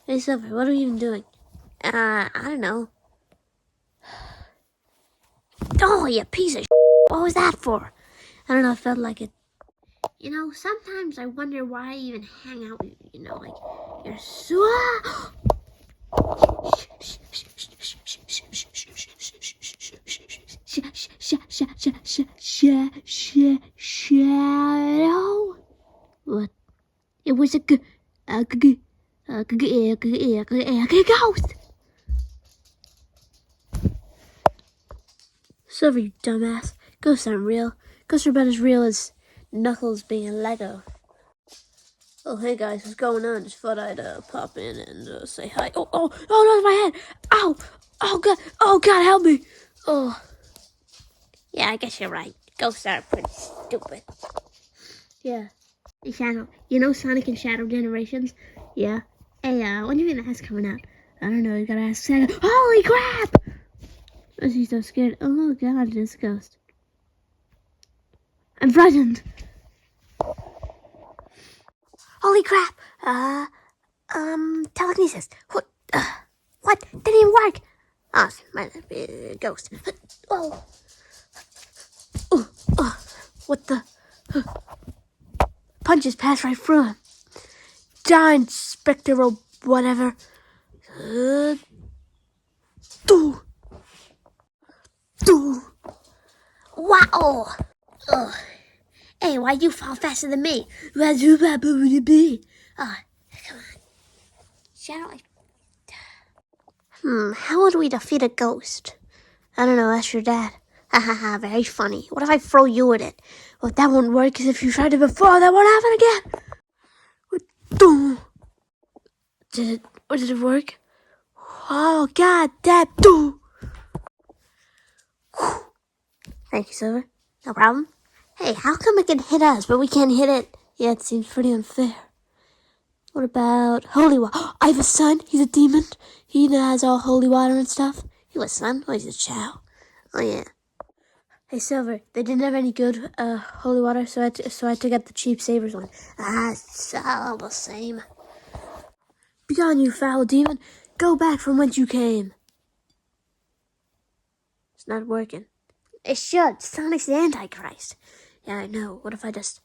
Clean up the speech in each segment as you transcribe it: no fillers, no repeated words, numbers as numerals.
Hey, Silver, what are you even doing? I don't know. Oh, you piece of shit. What was that for? I don't know, I felt like it. You know, sometimes I wonder why I even hang out with you, like, you're so... Shadow? What? It was a ghost. Silver, you dumbass. Ghosts aren't real. Ghosts are about as real as Knuckles being a Lego. Oh, hey guys, what's going on? Just thought I'd pop in and say hi. Oh, that was my head. Ow! Oh God, help me! Oh. Yeah, I guess you're right. Ghosts are pretty stupid. Yeah. Hey, Shadow, you know Sonic and Shadow Generations? Yeah. Hey, when do you think that's coming out? I don't know, you gotta ask Shadow. Holy crap! Oh, she's so scared. Oh God, it's a ghost. I'm frightened. Holy crap! Telekinesis. What? What? Didn't even work. Oh, my ghost. Oh. What the? Punches passed right through him. Giant spectral whatever. Wow. Oh. Hey, why'd you fall faster than me? Oh, come on. Shadow. How would we defeat a ghost? I don't know, ask your dad. Ha ha ha, very funny. What if I throw you at it? Well, that won't work, because if you tried it before, that won't happen again. Did it work? Oh, God, that. Thank you, Silver. No problem. Hey, how come it can hit us, but we can't hit it? Yeah, it seems pretty unfair. What about holy water? I have a son. He's a demon. He has all holy water and stuff. You a son? Oh, he's a chow. Oh, yeah. Hey, Silver, they didn't have any good holy water, so I had to get the cheap Savers one. It's all the same. Begone, you foul demon. Go back from whence you came. It's not working. It should. Sonic's the Antichrist. Yeah, I know. What if I just...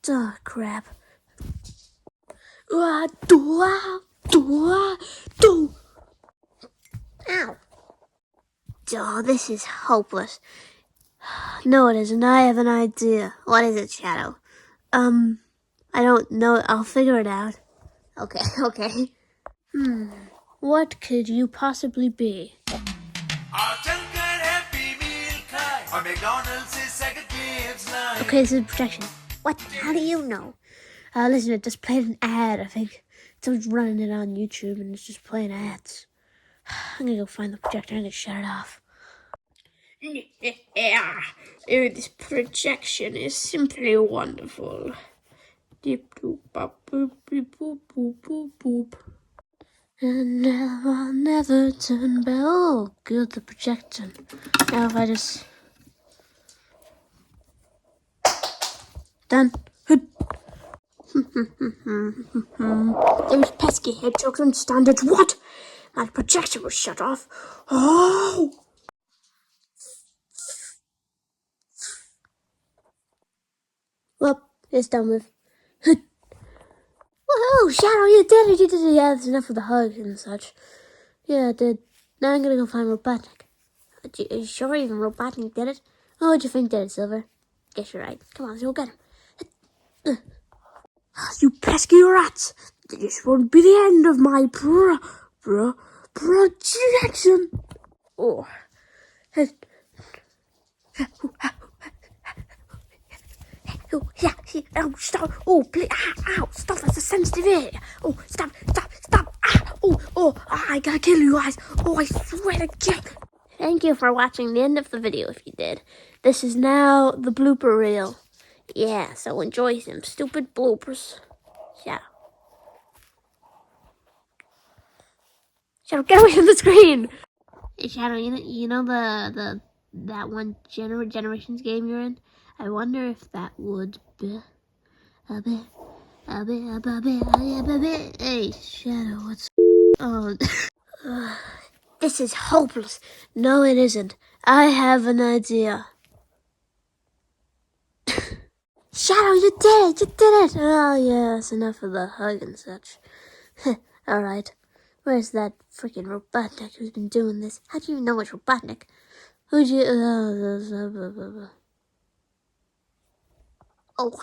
Oh, crap. Ow. Oh, this is hopeless. No, it isn't. I have an idea. What is it, Shadow? I don't know. I'll figure it out. Okay. What could you possibly be? Okay, this is protection. What? How do you know? Listen, it just played an ad, I think. Someone's running it on YouTube and it's just playing ads. I'm gonna go find the projector and shut it off. Yeah, this projection is simply wonderful. Deep doop bop boop beep boop boop boop boop. And now I'll never turn back. Oh, good, the projection. Now if I just... Done. Those pesky hedgehogs and standards. What? My projector was shut off. Oh! Well, it's done with. Woohoo! Shadow, you did it! Yeah, that's enough of the hugs and such. Yeah, I did. Now I'm gonna go find Robotnik. Are you sure even Robotnik did it? Oh, what'd you think did it, Silver? Guess you're right. Come on, let's go get him. You pesky rats! This won't be the end of my projection. Oh. Oh, yeah, stop. Oh, please. Ow, stop. That's a sensitive area. Oh, stop. I gotta kill you guys. Oh, I swear to God. Thank you for watching the end of the video if you did. This is now the blooper reel. Yeah, so enjoy some stupid bloopers. Shadow, get away from the screen. Hey, Shadow, you know that one Generations game you're in? I wonder if that would be Hey, Shadow, what's... Oh... This is hopeless. No, it isn't. I have an idea. Shadow, you did it! You did it! Oh, yes, enough of the hug and such. Alright. Where's that freaking Robotnik who's been doing this? How do you know it's Robotnik? Who'd you... Oh...